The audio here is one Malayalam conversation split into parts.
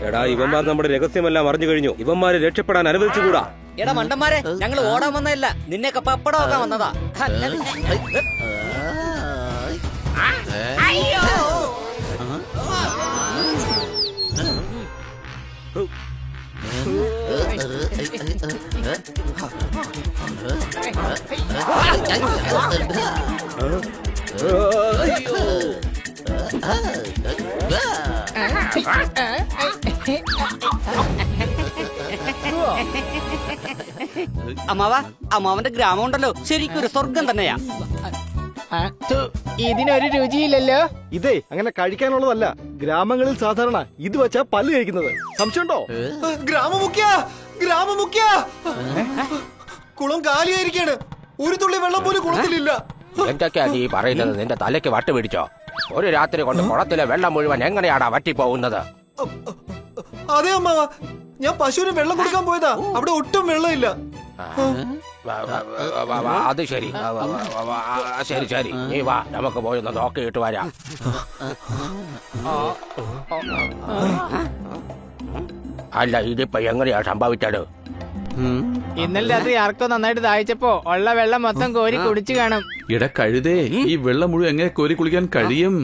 എടാ, ഇവന്മാർ നമ്മുടെ രഹസ്യമെല്ലാം അറിഞ്ഞു കഴിഞ്ഞു. ഇവന്മാരെ രക്ഷപ്പെടാൻ അനുവദിച്ചുകൂടാ. എടാ മണ്ടന്മാരെ, ഞങ്ങൾ ഓടാൻ വന്നതല്ല, നിന്നെയൊക്കെ പപ്പടമാക്കാൻ വന്നതാ. അമ്മാവന്റെ ഗ്രാമം ഉണ്ടല്ലോ, ശരിക്കും ഒരു സ്വർഗം തന്നെയാ. ഇതിനൊരു രുചിയില്ലല്ലോ. ഇതേ അങ്ങനെ കഴിക്കാനുള്ളതല്ല. ഗ്രാമങ്ങളിൽ സാധാരണ ഇത് വെച്ചാ പല്ല് കഴിക്കുന്നത്. സംശയമുണ്ടോ? ഗ്രാമമുഖ്യ കുളം കാലിയായിരിക്കാണ്. ഒരു തുള്ളി വെള്ളം പോലും കുളത്തിലില്ല. എന്തൊക്കെയാ നീ പറയുന്നത്? നിന്റെ തലയ്ക്ക് വട്ട് പിടിച്ചോ? ഒരു രാത്രി കൊണ്ട് കുളത്തിലെ വെള്ളം മുഴുവൻ എങ്ങനെയാടാ വറ്റിപ്പോകുന്നത്? അതെ അമ്മാവ, ഞാൻ പശുവിന് വെള്ളം കൊടുക്കാൻ പോയതാ. അവിടെ ഒട്ടും വെള്ളമില്ല. അത് ശരി. ശരി ശരി, നീ വാ, നമുക്ക് പോയി ഒന്ന് നോക്കിയിട്ട് വരാം. അല്ല, ഇതിപ്പോ എങ്ങനെയാ സംഭവിച്ചത്? ഇന്നലെ രാത്രി ആർക്കോ നന്നായിട്ട് ദാഹിച്ചപ്പോ ഉള്ള വെള്ളം മൊത്തം കോരി കുടിച്ചു കാണും. ഇട കഴുതേ, ഈ വെള്ളം മുഴുവൻ എങ്ങനെ കോരി കുളിക്കാൻ കഴിയും?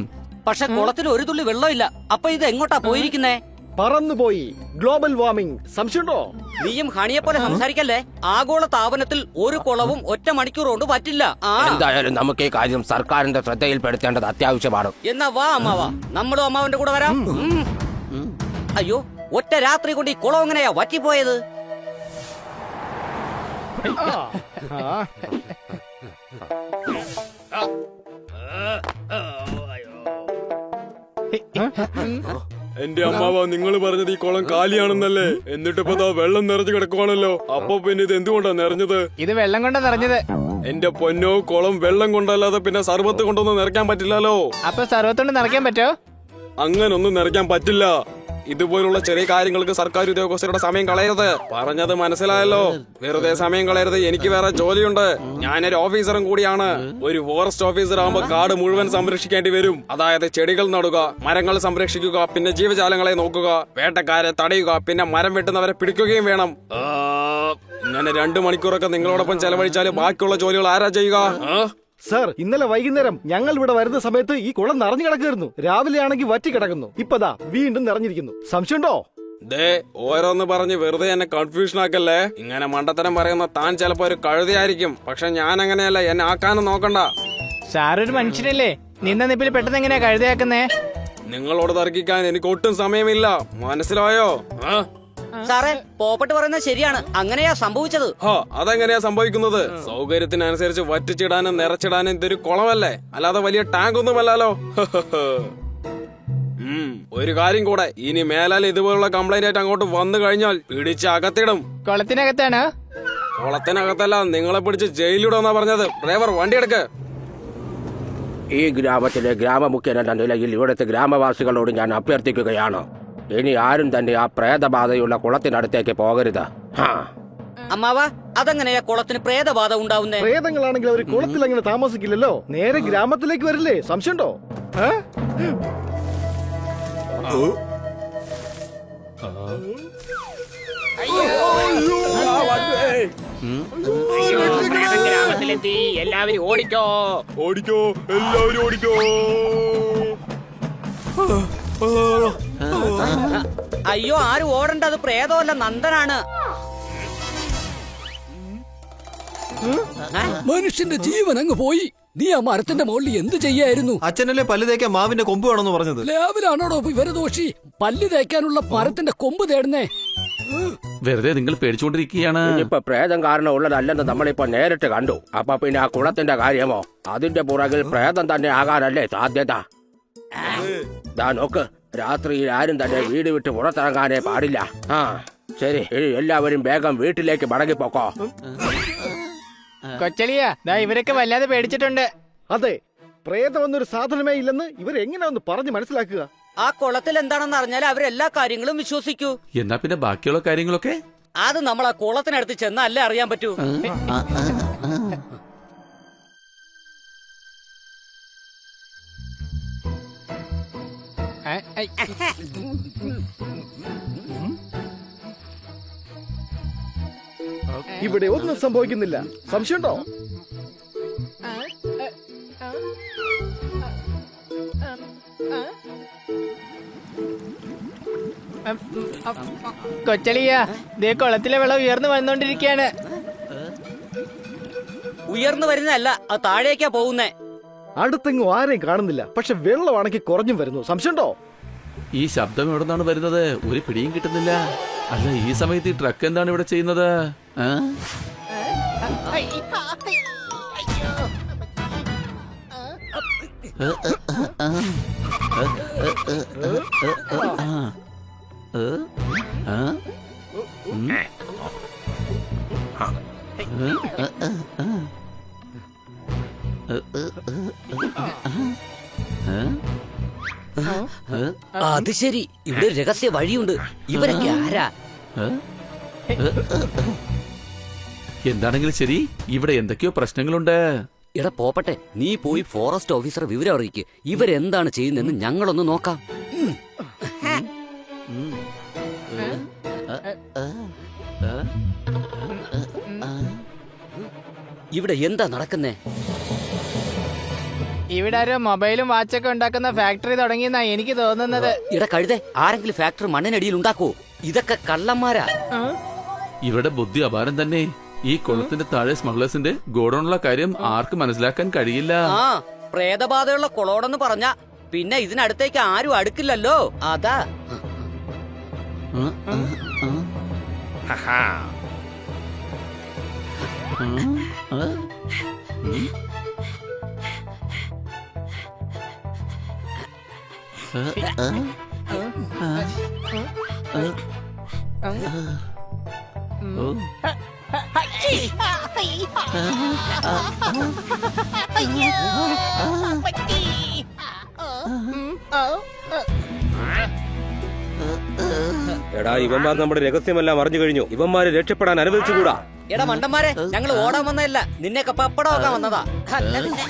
പക്ഷെ കുളത്തിൽ ഒരു തുള്ളി വെള്ളമില്ല. അപ്പൊ ഇത് എങ്ങോട്ടാ പോയിരിക്കുന്നേ? പറന്നുപോയി. Global warming. സംശയമുണ്ടോ? നീയും ഹണിയെ പോലെ സംസാരിക്കല്ലേ. ആഗോള താപനത്തിൽ ഒരു കുളവും ഒറ്റ മണിക്കൂർ കൊണ്ട് പറ്റില്ല. എന്തായാലും നമുക്ക് ഈ കാര്യം സർക്കാരിന്റെ ശ്രദ്ധയിൽപ്പെടുത്തേണ്ടത് അത്യാവശ്യമാണ്. എന്നാ വാ അമ്മാവാ, നമ്മളും അമ്മാവന്റെ കൂടെ വരാം. അയ്യോ, ഒറ്റ രാത്രി കൊണ്ട് ഈ കുളം എങ്ങനെയാ വറ്റിപ്പോയത്? എന്റെ അമ്മാവ, നിങ്ങൾ പറഞ്ഞത് ഈ കുളം കാലിയാണെന്നല്ലേ? എന്നിട്ടിപ്പോ വെള്ളം നിറഞ്ഞു കിടക്കുവാണല്ലോ. അപ്പൊ പിന്നെ ഇത് എന്തുകൊണ്ടാ നിറഞ്ഞത്? ഇത് വെള്ളം കൊണ്ടാ നിറഞ്ഞത്. എന്റെ പൊന്നോ, കുളം വെള്ളം കൊണ്ടല്ലാതെ പിന്നെ സർബത്ത് കൊണ്ടൊന്നും നിറയ്ക്കാൻ പറ്റില്ലല്ലോ. അപ്പൊ സർവത്തോണ്ട് നിറയ്ക്കാൻ പറ്റോ? അങ്ങനൊന്നും നിറയ്ക്കാൻ പറ്റില്ല. ഇതുപോലുള്ള ചെറിയ കാര്യങ്ങൾക്ക് സർക്കാർ ഉദ്യോഗസ്ഥരുടെ സമയം കളയരുത്. പറഞ്ഞത് മനസ്സിലായല്ലോ. വെറുതെ സമയം കളയരുത്. എനിക്ക് വേറെ ജോലിയുണ്ട്. ഞാനൊരു ഓഫീസറും കൂടിയാണ്. ഒരു ഫോറസ്റ്റ് ഓഫീസർ ആകുമ്പോ കാട് മുഴുവൻ സംരക്ഷിക്കേണ്ടി വരും. അതായത് ചെടികൾ നടുക, മരങ്ങൾ സംരക്ഷിക്കുക, പിന്നെ ജീവജാലങ്ങളെ നോക്കുക, വേട്ടക്കാരെ തടയുക, പിന്നെ മരം വെട്ടുന്നവരെ പിടിക്കുകയും വേണം. ഇങ്ങനെ 2 മണിക്കൂറൊക്കെ നിങ്ങളോടൊപ്പം ചെലവഴിച്ചാല് ബാക്കിയുള്ള ജോലികൾ ആരാ ചെയ്യുക? സർ, ഇന്നലെ വൈകുന്നേരം ഞങ്ങൾ ഇവിടെ വരുന്ന സമയത്ത് ഈ കുളം നിറഞ്ഞു കിടക്കായിരുന്നു. രാവിലെ ആണെങ്കിൽ വറ്റി കിടക്കുന്നു. ഇപ്പതാ വീണ്ടും നിറഞ്ഞിരിക്കുന്നു. സംശയമുണ്ടോ? ദേ, ഓരോന്ന് പറഞ്ഞ് വെറുതെ എന്നെ കൺഫ്യൂഷൻ ആക്കല്ലേ. ഇങ്ങനെ മണ്ടത്തരം പറയുന്ന താൻ ചിലപ്പോ ഒരു കഴുതയായിരിക്കും. പക്ഷെ ഞാൻ അങ്ങനെയല്ല. എന്നെ ആക്കാനും നോക്കണ്ട. സാറൊരു മനുഷ്യനല്ലേ, നിന്ന നിപ്പിൽ പെട്ടെന്ന് എങ്ങനെയാ കഴുതയാക്കുന്നേ? നിങ്ങളോട് തർക്കിക്കാൻ എനിക്ക് ഒട്ടും സമയമില്ല. മനസ്സിലായോ? സാറേ, പോപ്പട്ട് പറയുന്നത് ശരിയാണ്. അങ്ങനെയാ സംഭവിച്ചത്. അതെങ്ങനെയാ സംഭവിക്കുന്നത്? സൗകര്യത്തിനനുസരിച്ച് വറ്റിച്ചിടാനും നിറച്ചിടാനും ഇതൊരു കുളമല്ലേ, അല്ലാതെ വലിയ ടാങ്ക് ഒന്നുമല്ലോ. ഒരു കാര്യം കൂടെ, ഇനി മേലാൽ ഇതുപോലുള്ള കംപ്ലൈന്റ് ആയിട്ട് അങ്ങോട്ട് വന്നു കഴിഞ്ഞാൽ പിടിച്ച് അകത്തിടും. കുളത്തിനകത്താണ്? കുളത്തിനകത്തല്ല, നിങ്ങളെ പിടിച്ച് ജയിലിടുമെന്നാ പറഞ്ഞത്. ഡ്രൈവർ, വണ്ടി എടുക്ക്. ഈ ഗ്രാമത്തിലെ ഗ്രാമമുഖ്യൻ എന്ന നിലയിൽ ഇവിടുത്തെ ഗ്രാമവാസികളോട് ഞാൻ അഭ്യർത്ഥിക്കുകയാണ്, ഇനി ആരും തന്നെ ആ പ്രേതബാധയുള്ള കുളത്തിനടുത്തേക്ക് പോകരുത്. അമ്മാവ, അതെങ്ങനെയാ കുളത്തിന് പ്രേതബാധ ഉണ്ടാവുന്നേ? പ്രേതങ്ങളാണെങ്കിൽ അവർ കുളത്തിൽ അങ്ങനെ താമസിക്കില്ലല്ലോ. നേരെ ഗ്രാമത്തിലേക്ക് വരില്ലേ? സംശയമുണ്ടോ? ഗ്രാമത്തിലെത്തി. എല്ലാവരും ഓടിക്കോ. ഓടിക്കോ, എല്ലാവരും ഓടിക്കോ. അയ്യോ, ആരും ഓടണ്ട. അത് പ്രേതമല്ല, നന്ദനാണ്. മനുഷ്യന്റെ ജീവൻ അങ്ങ് പോയി. നീ ആ മരത്തിന്റെ മുകളിൽ എന്ത് ചെയ്യായിരുന്നു? അച്ഛനല്ലേ പല്ല് തേക്കാൻ മാവിന്റെ കൊമ്പ് വേണമെന്ന് പറഞ്ഞത്? ലാവിലാണോടോ വിവരദോഷി? പല്ല് തേക്കാനുള്ള മരത്തിന്റെ കൊമ്പ് തേടുന്നേ. വെറുതെ നിങ്ങൾ പേടിച്ചുകൊണ്ടിരിക്കുകയാണ്. ഇപ്പൊ പ്രേതം കാരണം ഉള്ളതല്ലെന്ന് നമ്മളിപ്പോ നേരിട്ട് കണ്ടു. അപ്പൊ പിന്നെ ആ കുളത്തിന്റെ കാര്യമോ? അതിന്റെ പുറകിൽ പ്രേതം തന്നെ ആകാനല്ലേ സാധ്യത? ദാ നോക്ക്, രാത്രിയിൽ ആരും തന്നെ വീട് വിട്ട് പുറത്തിറങ്ങാനേ പാടില്ല. ശരി, എല്ലാവരും വേഗം വീട്ടിലേക്ക് മടങ്ങിപ്പോക്കോ. കൊച്ചളിയാ, ഇവരൊക്കെ വല്ലാതെ പേടിച്ചിട്ടുണ്ട്. അതെ, പ്രേതം എന്നൊരു സാധനമേ ഇല്ലെന്ന് ഇവരെങ്ങനെ ഒന്ന് പറഞ്ഞു മനസ്സിലാക്കുക? ആ കുളത്തിൽ എന്താണെന്ന് അറിഞ്ഞാൽ അവരെല്ലാ കാര്യങ്ങളും വിശ്വസിക്കൂ. എന്നാ പിന്നെ ബാക്കിയുള്ള കാര്യങ്ങളൊക്കെ അത് നമ്മൾ ആ കുളത്തിനടുത്ത് ചെന്നല്ലേ അറിയാൻ പറ്റൂ. ഇവിടെ ഒന്നും സംഭവിക്കുന്നില്ല. സംശയമുണ്ടോ? കൊച്ചളിയ ദേ കുളത്തിലെ വെള്ളം ഉയർന്നു വന്നോണ്ടിരിക്കയാണ്. ഉയർന്നു വരുന്നതല്ല, അത് താഴേക്കാ പോകുന്നേ. അടുത്തെങ്ങും ആരെയും കാണുന്നില്ല. പക്ഷെ വെള്ളമാണെങ്കിൽ കുറഞ്ഞും വരുന്നു. സംശയമുണ്ടോ? ഈ ശബ്ദം എവിടെ നിന്നാണ് വരുന്നത്? ഒരു പിടിയും കിട്ടുന്നില്ല. അല്ല, ഈ സമയത്ത് ഈ ട്രക്ക് എന്താണ് ഇവിടെ ചെയ്യുന്നത്? ആ? അത് ശരി, ഇവിടെ ഒരു രഹസ്യ വഴിയുണ്ട്. ഇവരൊക്കെ ആരാ? എന്താണെങ്കിലും ശരി, ഇവിടെ എന്തൊക്കെയോ പ്രശ്നങ്ങളുണ്ട്. എടാ പോപ്പട്ടെ, നീ പോയി ഫോറസ്റ്റ് ഓഫീസറെ വിവരം അറിയിക്ക്. ഇവരെന്താണ് ചെയ്യുന്നതെന്ന് ഞങ്ങളൊന്ന് നോക്കാം. ഇവിടെ എന്താ നടക്കുന്നേ? ഇവിടെ ആരോ മൊബൈലും വാച്ചൊക്കെ ഉണ്ടാക്കുന്ന ഫാക്ടറി തുടങ്ങിയെന്നാ എനിക്ക് തോന്നുന്നത്. ഇട കഴുതേ, ആരെങ്കിലും ഫാക്ടറി മണ്ണിനടിയിൽ ഉണ്ടാക്കോ? ഇതൊക്കെ കള്ളന്മാരാ. ഇവിടെ ബുദ്ധി അപാരം തന്നെ. ഈ കുളത്തിന്റെ താഴെ സ്മഗ്ലേഴ്സിന്റെ ഗോഡൌണുള്ള കാര്യം ആർക്കും മനസ്സിലാക്കാൻ കഴിയില്ല. ആ, പ്രേതബാധയുള്ള കുളോടെന്ന് പറഞ്ഞ പിന്നെ ഇതിനടുത്തേക്ക് ആരും അടുക്കില്ലല്ലോ. അതാ എടാ, ഇവന്മാർ നമ്മുടെ രഹസ്യമെല്ലാം അറിഞ്ഞു കഴിഞ്ഞു. ഇവന്മാരെ രക്ഷപ്പെടാൻ അനുവദിച്ചുകൂടാ. എടാ മണ്ടന്മാരെ, ഞങ്ങൾ ഓടാൻ വന്നതല്ല, നിന്നെയൊക്കെ പപ്പടമാക്കാൻ വന്നതാ. അല്ല പിന്നെ.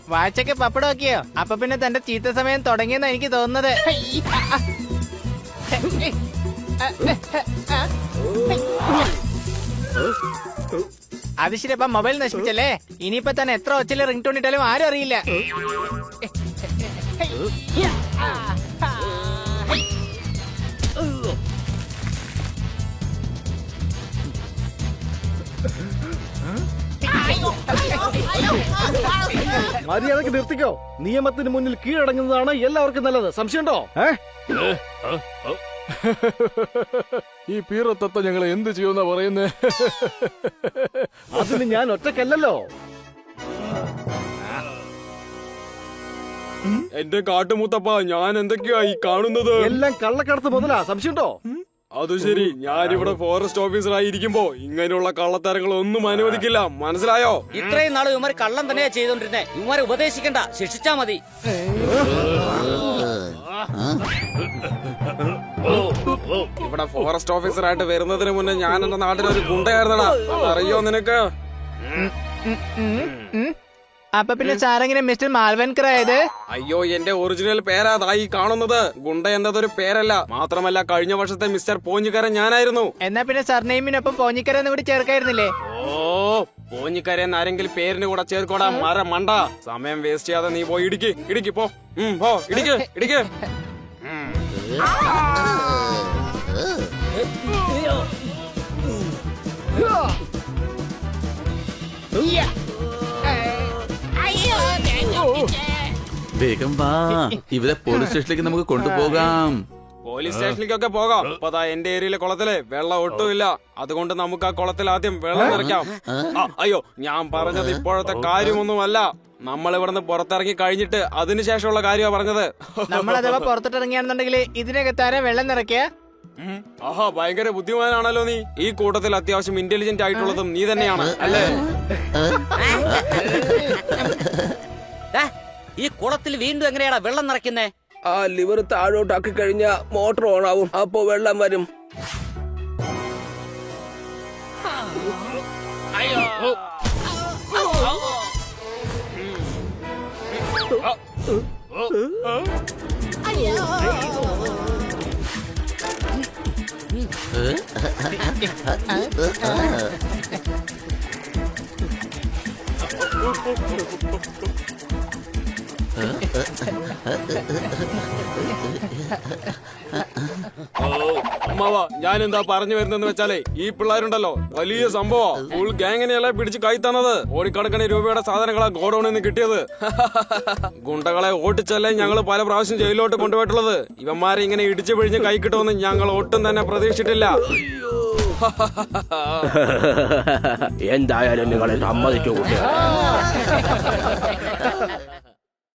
വാച്ചൊക്കെ പപ്പടമാക്കിയോ? അപ്പൊ പിന്നെ തന്റെ ചീത്ത സമയം തുടങ്ങിയെന്നാ എനിക്ക് തോന്നുന്നത്. അത് ശരി, അപ്പൊ മൊബൈൽ നശിപ്പിച്ചല്ലേ? ഇനിയിപ്പോ തന്നെ എത്ര ഒച്ചല് റിംഗ് ടോൺ ഇട്ടാലും ആരും അറിയില്ല. മര്യാദക്ക് നിർത്തിക്കോ. നിയമത്തിന് മുന്നിൽ കീഴടങ്ങുന്നതാണ് എല്ലാവർക്കും നല്ലത്. സംശയമുണ്ടോ? ഈ പീറത്തത്ത ഞങ്ങൾ എന്ത് ചെയ്യുന്ന പറയുന്നേ? അതിന് ഞാൻ ഒറ്റക്കല്ലല്ലോ. എന്റെ കാട്ടുമുത്തപ്പ, ഞാൻ എന്തൊക്കെയാ ഈ കാണുന്നത്? എല്ലാം കള്ളക്കടത്ത് മുതലാ. സംശയമുണ്ടോ? അത് ശരി, ഞാനിവിടെ ഫോറസ്റ്റ് ഓഫീസറായി ഇരിക്കുമ്പോ ഇങ്ങനെയുള്ള കള്ളത്തരങ്ങളൊന്നും അനുവദിക്കില്ല. മനസ്സിലായോ? ഇത്രയും നാള് ഇവന്മാർ കള്ളം തന്നെയാ ചെയ്തോണ്ടിരുന്നേ. ഇവന്മാരെ ഉപദേശിക്കണ്ട, ശിക്ഷിച്ചാ മതി. ഇവിടെ ഫോറസ്റ്റ് ഓഫീസറായിട്ട് വരുന്നതിന് മുന്നേ ഞാൻ എന്റെ നാട്ടിലൊരു ഗുണ്ടയായിരുന്നടാ. അറിയോ നിനക്ക്? അപ്പൊ പിന്നെ സാറെങ്ങനെ മിസ്റ്റർ മാൽവൻകർ ആയത്? അയ്യോ, എന്റെ ഒറിജിനൽ പേരാതായി കാണുന്നത്. ഗുണ്ട എന്നതൊരു പേരല്ല. മാത്രമല്ല, കഴിഞ്ഞ വർഷത്തെ മിസ്റ്റർ പോഞ്ഞിക്കരൻ ഞാനായിരുന്നു. എന്നാ പിന്നെ സർനെയിമിനൊപ്പം പോഞ്ഞിക്കരെന്ന് കൂടി ചേർക്കായിരുന്നില്ലേ? ഓ, പോഞ്ഞിക്കരൻ ആരെങ്കിലും പേരിന് കൂടെ ചേർക്കോടാ മര മണ്ട. സമയം വേസ്റ്റ് ചെയ്യാതെ നീ പോയി ഇടിക്ക് പോ. പോ, ഇടിക്ക്. വേഗം വാ, ഇവരെ പോലീസ് സ്റ്റേഷനിലേക്ക് നമുക്ക് കൊണ്ടുപോകാം. പോലീസ് സ്റ്റേഷനിലേക്കൊക്കെ പോകാം. അപ്പൊ ദാ എന്റെ ഏരിയയിലെ കുളത്തില് വെള്ളം ഒട്ടുമില്ല. അതുകൊണ്ട് നമുക്ക് ആ കുളത്തിൽ ആദ്യം വെള്ളം നിറയ്ക്കാം. അയ്യോ, ഞാൻ പറഞ്ഞത് ഇപ്പോഴത്തെ കാര്യമൊന്നുമല്ല. നമ്മൾ ഇവിടുന്ന് പുറത്തിറങ്ങി കഴിഞ്ഞിട്ട് അതിനുശേഷമുള്ള കാര്യമാണ് പറഞ്ഞത്. നമ്മൾ അഥവാ പുറത്തിട്ടിറങ്ങിയാണെന്നുണ്ടെങ്കിൽ ഇതിനകത്താരെ വെള്ളം നിറയ്ക്കുക. ആഹാ, ഭയങ്കര ബുദ്ധിമാനാണല്ലോ നീ. ഈ കൂട്ടത്തിൽ അത്യാവശ്യം ഇന്റലിജന്റ് ആയിട്ടുള്ളതും നീ തന്നെയാണ് അല്ലേ? ദാ, ഈ കുളത്തിൽ വീണ്ടും എങ്ങനെയാടാ വെള്ളം നിറയ്ക്കുന്നേ? ആ ലിവർ താഴോട്ടാക്കി കഴിഞ്ഞ മോട്ടോർ ഓൺ ആവും, അപ്പോ വെള്ളം വരും. അമ്മാവാ, ഞാൻ എന്താ പറഞ്ഞു വരുന്നെന്ന് വെച്ചാലേ, ഈ പിള്ളേരുണ്ടല്ലോ വലിയ സംഭവം. ഫുൾ ഗാങ്ങിനെയല്ലേ പിടിച്ച് കൈത്തന്നത്. കോടിക്കണക്കിന് രൂപയുടെ സാധനങ്ങളാ ഗോഡൌണിൽ നിന്ന് കിട്ടിയത്. ഗുണ്ടകളെ ഓട്ടിച്ചല്ലേ ഞങ്ങൾ പല പ്രാവശ്യം ജയിലിലോട്ട് കൊണ്ടുപോയിട്ടുള്ളത്. ഇവന്മാരെ ഇങ്ങനെ ഇടിച്ചു പിഴിഞ്ഞ് കൈ കിട്ടുമെന്ന് ഞങ്ങൾ ഒട്ടും തന്നെ പ്രതീക്ഷിച്ചിട്ടില്ല. എന്തായാലും നിങ്ങളെ സമ്മതിച്ചു കുട്ടികൾ.